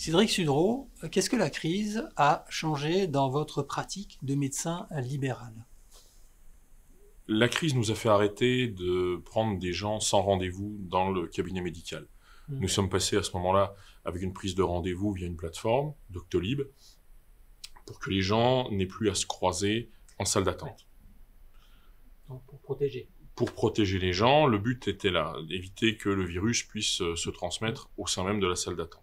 Cédric Sudreau, qu'est-ce que la crise a changé dans votre pratique de médecin libéral? La crise nous a fait arrêter de prendre des gens sans rendez-vous dans le cabinet médical. Hmm. Nous sommes passés à ce moment-là avec une prise de rendez-vous via une plateforme, Doctolib, pour que les gens n'aient plus à se croiser en salle Ouais. d'attente. Donc pour protéger. Pour protéger les gens, le but était là, d'éviter que le virus puisse se transmettre au sein même de la salle d'attente.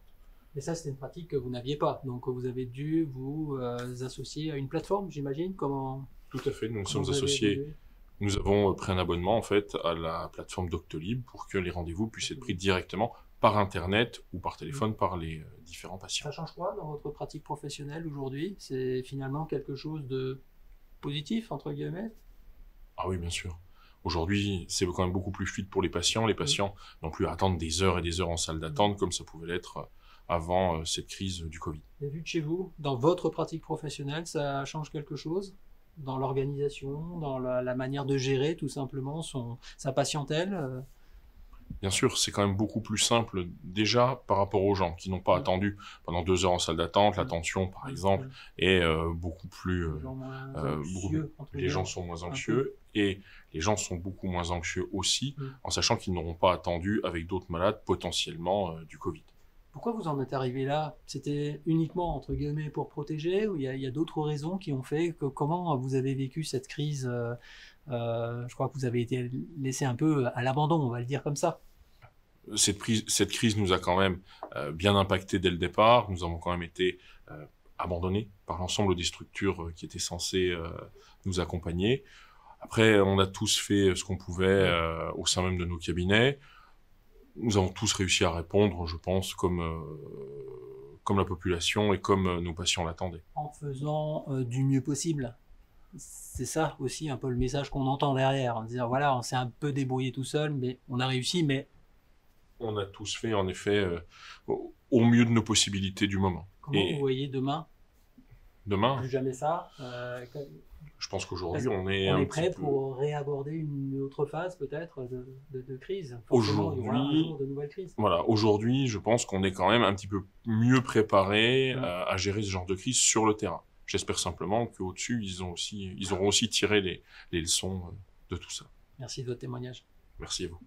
Mais ça, c'était une pratique que vous n'aviez pas. Donc vous avez dû vous associer à une plateforme, j'imagine. Tout à fait, nous nous Comment sommes vous avez associés. évolué? Nous avons pris un abonnement en fait à la plateforme Doctolib pour que les rendez-vous puissent être pris directement par internet ou par téléphone par les différents patients. Ça change quoi dans votre pratique professionnelle aujourd'hui? C'est finalement quelque chose de positif, entre guillemets? Ah oui, bien sûr. Aujourd'hui, c'est quand même beaucoup plus fluide pour les patients. Les patients n'ont plus à attendre des heures et des heures en salle d'attente comme ça pouvait l'être avant cette crise du Covid. Et vu de chez vous, dans votre pratique professionnelle, ça change quelque chose? Dans l'organisation, dans la manière de gérer tout simplement sa patientèle? Bien sûr, c'est quand même beaucoup plus simple déjà par rapport aux gens qui n'ont pas attendu pendant 2 heures en salle d'attente. L'attention, par exemple, est beaucoup plus... Les gens moins anxieux, entre les gens guillemets, sont moins un peu. anxieux et les gens sont beaucoup moins anxieux aussi Mm. en sachant qu'ils n'auront pas attendu avec d'autres malades potentiellement du Covid. Pourquoi vous en êtes arrivé là? C'était uniquement, entre guillemets, pour protéger, ou il y a d'autres raisons qui ont fait que comment vous avez vécu cette crise? Je crois que vous avez été laissé un peu à l'abandon, on va le dire comme ça. Cette crise nous a quand même bien impacté dès le départ. Nous avons quand même été abandonnés par l'ensemble des structures qui étaient censées nous accompagner. Après, on a tous fait ce qu'on pouvait au sein même de nos cabinets. Nous avons tous réussi à répondre, je pense, comme la population et comme nos patients l'attendaient. En faisant du mieux possible. C'est ça aussi un peu le message qu'on entend derrière, en disant voilà, on s'est un peu débrouillé tout seul, mais on a réussi, mais On a tous fait, en effet, au mieux de nos possibilités du moment. comment vous Et voyez demain? demain, Plus jamais ça. je pense qu'aujourd'hui, Est-ce on est qu'on un est petit prêt peu... pour réaborder une autre phase peut-être de crise? Forcément, il y aura un Aujourd'hui, jour de nouvelles crises. voilà, aujourd'hui, je pense qu'on est quand même un petit peu mieux préparé Ouais. à gérer ce genre de crise sur le terrain. J'espère simplement qu'au-dessus, ils auront aussi tiré les leçons de tout ça. Merci de votre témoignage. Merci à vous.